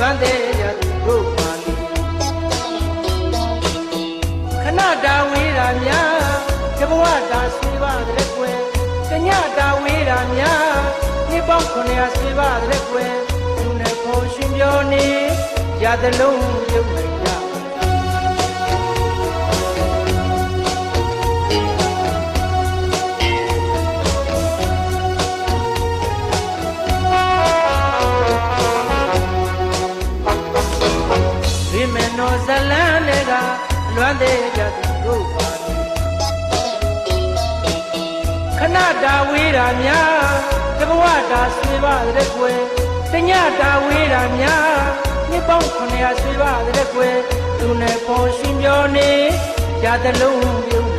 လွမ်းသေးရသူတို့ပါလိခဏတာဝေးတာများတဘဝတာဆွေးပါတဲ့ကွယ်တညတာဝေးတာများဒီပေါင်း900ဆွေးပါတဲ့ကွယ်သူနဲ့ဖုန်ရှင်ပြောနေရသလုံးပြုတ်လိုက်ကြနော်ဇလန်းတွေကလွမ်းသေးကြသူတို့ပါခဏတာဝေးတာများတဘဝတာဆွေးပါတဲ့ကွယ်တညတာဝေးတာများနှစ်ပေါင်း900ဆွေးပါတဲ့ကွယ်သူနဲ့ပေါ်ရှင်ပြောနေရသလုံးပြုံး